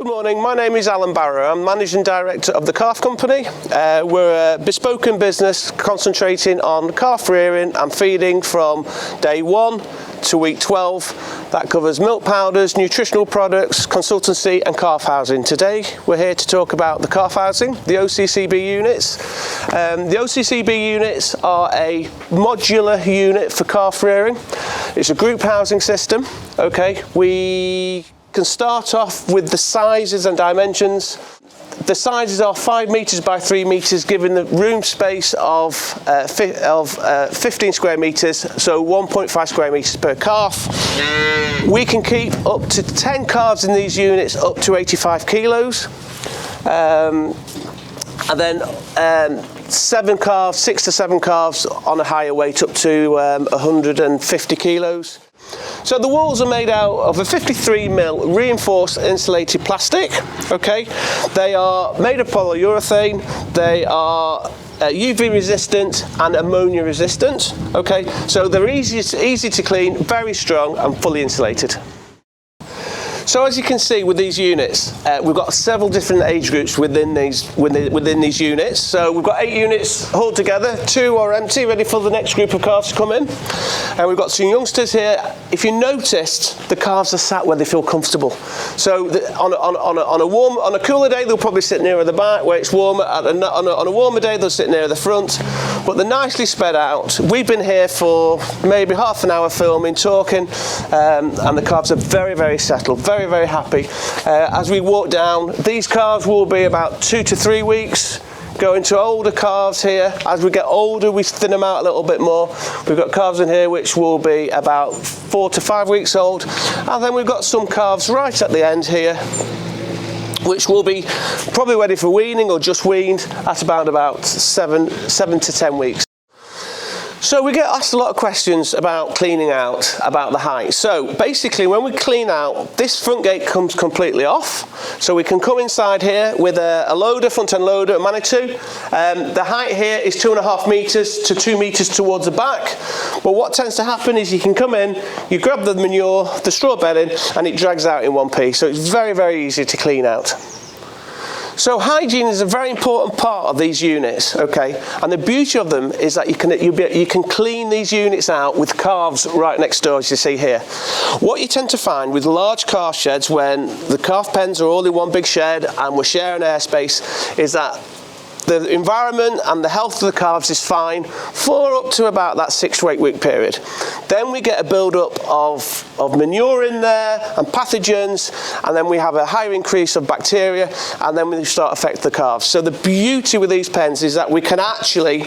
Good morning, my name is Alan Barrow. I'm Managing Director of the Calf Company. We're a bespoken business concentrating on calf rearing and feeding from day 1 to week 12. That covers milk powders, nutritional products, consultancy and calf housing. Today we're here to talk about the calf housing, the OCCB units. The OCCB units are a modular unit for calf rearing. It's a group housing system. Okay, we can start off with the sizes and dimensions. The sizes are 5 metres by 3 metres, giving the room space of 15 square metres, so 1.5 square metres per calf. We can keep up to 10 calves in these units up to 85 kilos. And then 6 to 7 calves on a higher weight up to 150 kilos. So the walls are made out of a 53mm reinforced insulated plastic. Okay, they are made of polyurethane. They are UV resistant and ammonia resistant. Okay, so they're easy to clean, very strong and fully insulated. So as you can see with these units, we've got several different age groups within these units. So we've got 8 units hauled together, 2 are empty, ready for the next group of calves to come in. And we've got some youngsters here. If you noticed, the calves are sat where they feel comfortable. So on a cooler day, they'll probably sit nearer the back where it's warmer. On a warmer day, they'll sit nearer the front. But they're nicely spread out. We've been here for maybe half an hour filming, talking, and the calves are very, very settled. Very, very happy. As we walk down, these calves will be about 2 to 3 weeks. Going to older calves here. As we get older, we thin them out a little bit more. We've got calves in here which will be about 4 to 5 weeks old. And then we've got some calves right at the end here, which will be probably ready for weaning or just weaned at about 7 to 10 weeks. So we get asked a lot of questions about cleaning out, about the height. So basically when we clean out, this front gate comes completely off. So we can come inside here with a loader, front end loader, a Manitou. The height here is 2.5 metres to 2 metres towards the back. But what tends to happen is you can come in, you grab the manure, the straw bedding, and it drags out in one piece. So it's very, very easy to clean out. So hygiene is a very important part of these units, okay? And the beauty of them is that you can clean these units out with calves right next door, as you see here. What you tend to find with large calf sheds, when the calf pens are all in one big shed and we're sharing airspace, is that the environment and the health of the calves is fine for up to about that 6 to 8 week period. Then we get a build-up of manure in there and pathogens, and then we have a higher increase of bacteria, and then we start affecting the calves. So the beauty with these pens is that we can actually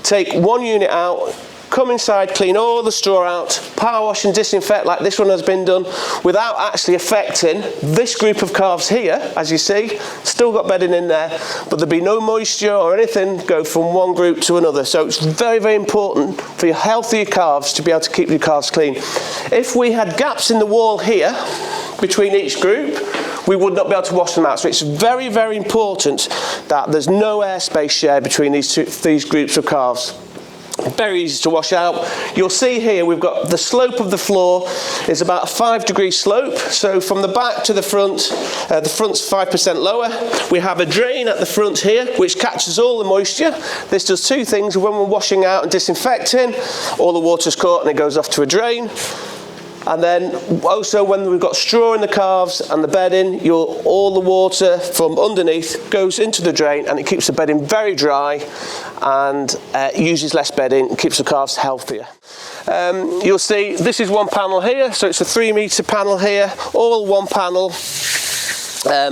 take one unit out, come inside, clean all the straw out, power wash and disinfect like this one has been done, without actually affecting this group of calves here. As you see, still got bedding in there, but there'll be no moisture or anything go from one group to another. So it's very, very important for your healthier calves to be able to keep your calves clean. If we had gaps in the wall here between each group, we would not be able to wash them out. So it's very, very important that there's no airspace shared between these groups of calves. Very easy to wash out. You'll see here we've got the slope of the floor is about a 5-degree slope. So from the back to the front's 5% lower. We have a drain at the front here which catches all the moisture. This does 2 things. When we're washing out and disinfecting, all the water's caught and it goes off to a drain. And then also when we've got straw in the calves and the bedding, all the water from underneath goes into the drain, and it keeps the bedding very dry and uses less bedding and keeps the calves healthier. You'll see this is one panel here, so it's a 3-metre panel here, all one panel.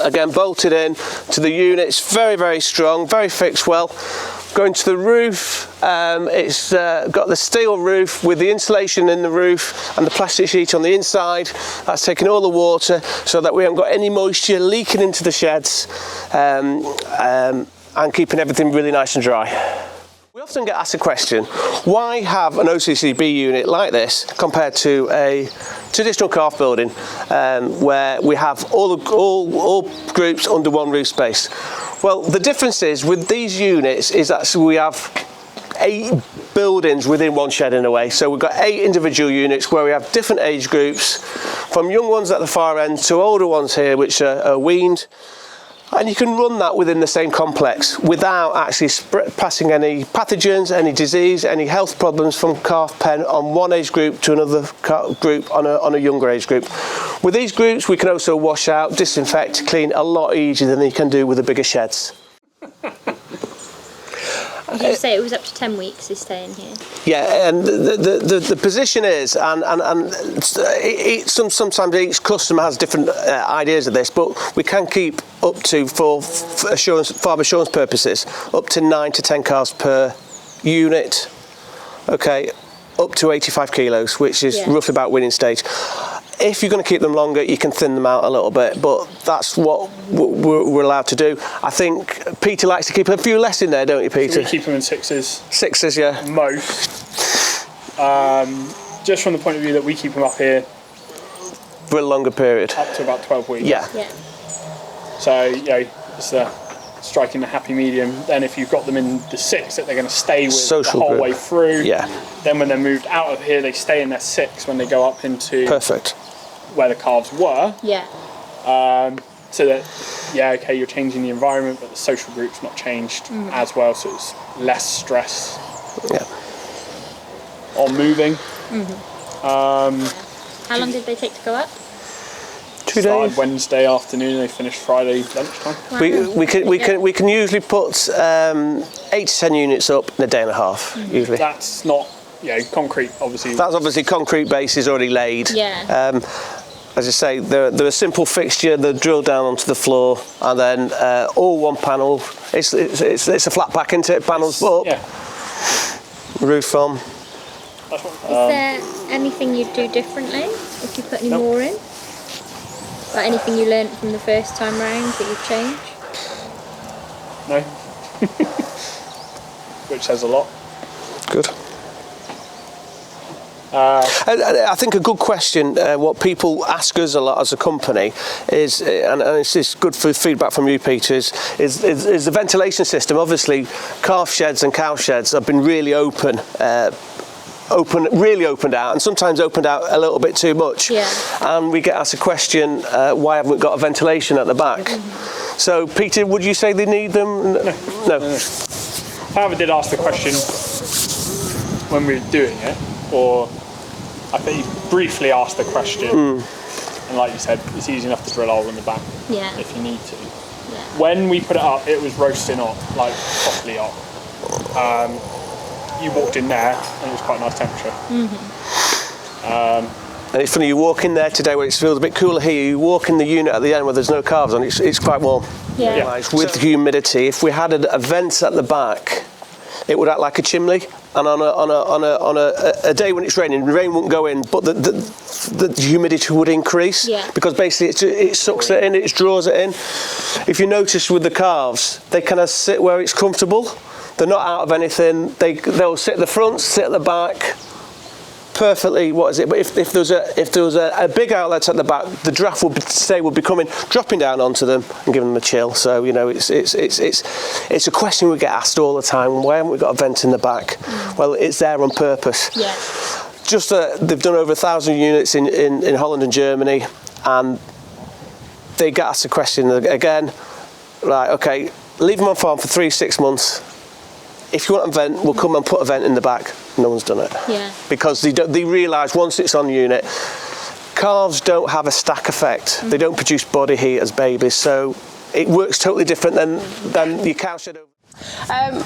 Again, bolted in to the unit. It's very, very strong, very fixed well. Going to the roof, it's got the steel roof with the insulation in the roof and the plastic sheet on the inside. That's taking all the water so that we haven't got any moisture leaking into the sheds, and keeping everything really nice and dry. We often get asked a question, why have an OCCB unit like this compared to a traditional calf building, where we have all groups under one roof space? Well, the difference is with these units is that we have buildings within one shed in a way. So we've got 8 individual units where we have different age groups, from young ones at the far end to older ones here, which are weaned. And you can run that within the same complex without actually passing any pathogens, any disease, any health problems from calf pen on one age group to another group on a younger age group. With these groups, we can also wash out, disinfect, clean a lot easier than you can do with the bigger sheds. Did you say it was up to 10 weeks they stay in here? Yeah, and the position is, and sometimes each customer has different ideas of this, but we can keep up to, for farm assurance purposes, up to 9 to 10 calves per unit, okay, up to 85 kilos, which is roughly about winning stage. If you're going to keep them longer, you can thin them out a little bit, but that's what we're allowed to do. I think Peter likes to keep a few less in there, don't you, Peter? So we keep them in 6s. 6s, yeah. Most. Just from the point of view that we keep them up here for a longer period. Up to about 12 weeks. Yeah. So, it's striking the happy medium. Then if you've got them in the 6 that they're going to stay with Social the whole group. way through. Yeah. Then when they're moved out of here, they stay in their 6 when they go up into perfect where the calves were. Yeah. So that, you're changing the environment, but the social group's not changed as well, so it's less stress on moving. How long did they take to go up? 2 Started days. Wednesday afternoon, they finished Friday lunchtime. Wow. We can usually put 8 to 10 units up in a day and a half. Usually. That's not concrete, obviously. That's obviously concrete base is already laid. Yeah. As I say, they're a simple fixture. They're drilled down onto the floor, and then all one panel. It's a flat pack, isn't it? Panels up. Yeah. Roof on. Is there anything you'd do differently if you put any more in? Like anything you learnt from the first time round that you'd change? No. Which says a lot. Good. I think a good question, what people ask us a lot as a company is, and it's good for feedback from you, Peter, is the ventilation system. Obviously, calf sheds and cow sheds have been really really opened out, and sometimes opened out a little bit too much. Yeah. And we get asked a question, why haven't we got a ventilation at the back? So, Peter, would you say they need them? No. However, did ask the question when we were doing it, or I think he briefly asked the question, and like you said, it's easy enough to drill a hole in the back if you need to. Yeah. When we put it up, it was roasting hot, like properly hot. You walked in there and it was quite a nice temperature. And it's funny, you walk in there today where it feels a bit cooler here, you walk in the unit at the end where there's no calves on, it's quite warm. Yeah. With the humidity, if we had a vent at the back, it would act like a chimney, and on a day when it's raining, the rain wouldn't go in, but the humidity would increase because basically it sucks it in, it draws it in. If you notice with the calves, they kind of sit where it's comfortable. They're not out of anything. They'll sit at the front, sit at the back, perfectly. What is it? But if there was a big outlet at the back, the draft would be dropping down onto them and giving them a chill. So it's a question we get asked all the time. Why haven't we got a vent in the back? Well, it's there on purpose. Yeah. Just they've done over 1,000 units in Holland and Germany, and they get asked the question again. Right, okay, leave them on farm for 3-6 months. If you want a vent, we'll come and put a vent in the back. No one's done it. Yeah. Because they realise once it's on unit, calves don't have a stack effect. They don't produce body heat as babies, so it works totally different than your cow shed.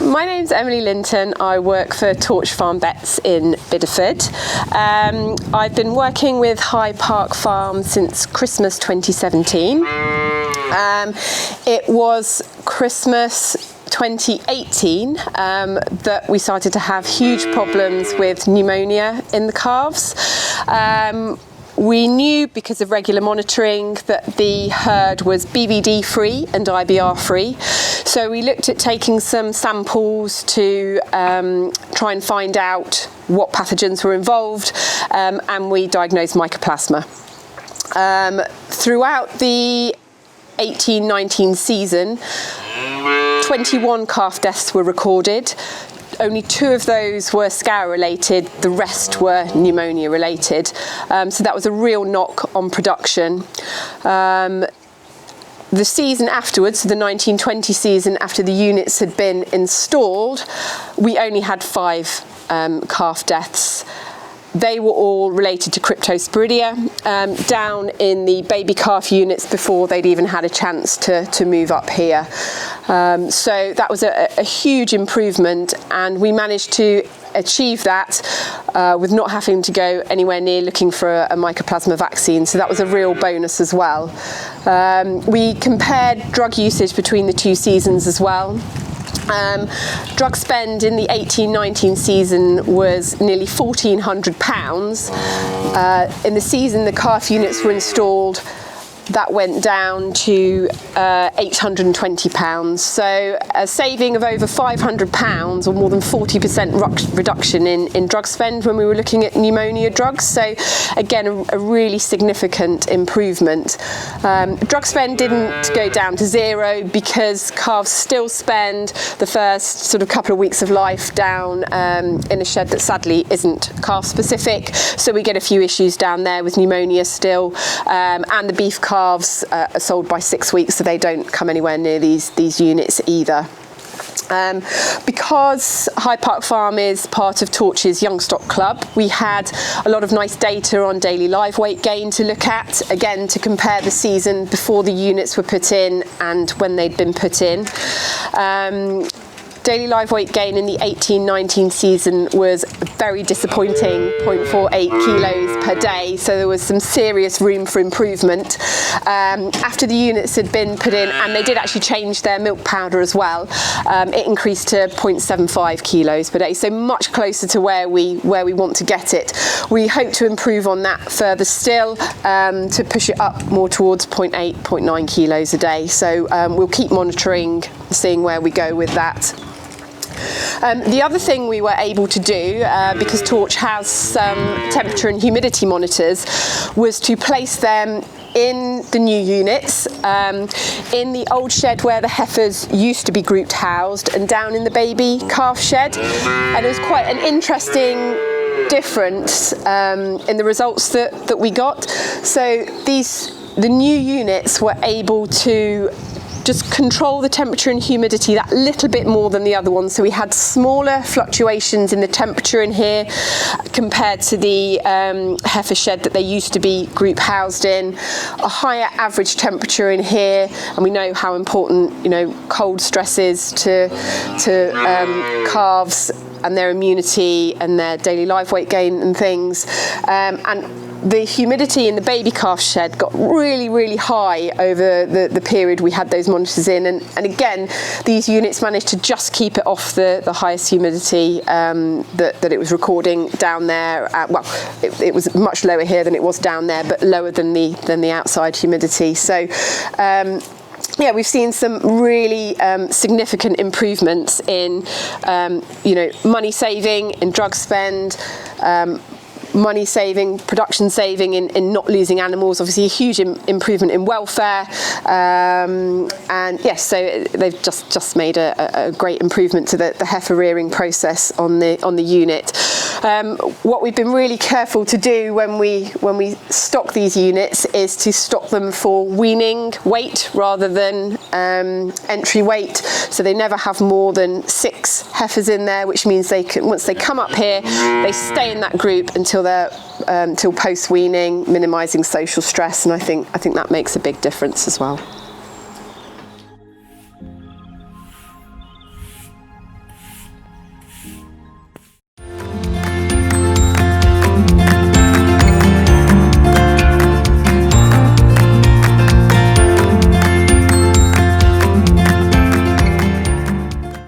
My name's Emily Linton. I work for Torch Farm Vets in Bideford. I've been working with High Park Farm since Christmas 2017. It was Christmas 2018 that we started to have huge problems with pneumonia in the calves. We knew because of regular monitoring that the herd was BVD free and IBR free. So we looked at taking some samples to try and find out what pathogens were involved, and we diagnosed mycoplasma. Throughout the 18-19 season, 21 calf deaths were recorded. only 2 of those were scour related, the rest were pneumonia related. So that was a real knock on production. The season afterwards, so the 1920 season after the units had been installed, we only had 5 calf deaths. They were all related to Cryptosporidia, down in the baby calf units before they'd even had a chance to move up here. So that was a huge improvement, and we managed to achieve that with not having to go anywhere near looking for a mycoplasma vaccine, so that was a real bonus as well. We compared drug usage between the 2 seasons as well. Drug spend in the 18-19 season was nearly £1,400. In the season the calf units were installed, that went down to £820. So a saving of over £500, or more than 40% reduction in drug spend when we were looking at pneumonia drugs. So again, a really significant improvement. Drug spend didn't go down to 0 because calves still spend the first sort of couple of weeks of life down in a shed that sadly isn't calf specific. So we get a few issues down there with pneumonia still, and the beef calves are sold by 6 weeks, so they don't come anywhere near these units either. Because Hyde Park Farm is part of Torch's Young Stock Club, we had a lot of nice data on daily live weight gain to look at, again to compare the season before the units were put in and when they'd been put in. Daily live weight gain in the 18-19 season was very disappointing, 0.48 kilos per day, so there was some serious room for improvement. After the units had been put in, and they did actually change their milk powder as well, it increased to 0.75 kilos per day, so much closer to where we want to get it. We hope to improve on that further still, to push it up more towards 0.8, 0.9 kilos a day. So we'll keep monitoring, seeing where we go with that. The other thing we were able to do, because Torch has some temperature and humidity monitors, was to place them in the new units, in the old shed where the heifers used to be grouped housed, and down in the baby calf shed. And it was quite an interesting difference in the results that we got. So the new units were able to just control the temperature and humidity that little bit more than the other ones. So we had smaller fluctuations in the temperature in here compared to the heifer shed that they used to be group housed in, a higher average temperature in here, and we know how important cold stress is to calves and their immunity and their daily live weight gain and things. And the humidity in the baby calf shed got really, really high over the period we had those monitors in, and again these units managed to just keep it off the highest humidity that it was recording down there. Well, it was much lower here than it was down there, but lower than the outside humidity. So yeah, we've seen some really significant improvements in money saving, in drug spend, money saving, production saving, in not losing animals. Obviously a huge improvement in welfare, and yes, so they've just made a great improvement to the heifer rearing process on the unit. What we've been really careful to do when we stock these units is to stock them for weaning weight rather than entry weight, so they never have more than 6 heifers in there, which means they can, once they come up here, they stay in that group until post weaning, minimising social stress, and I think that makes a big difference as well.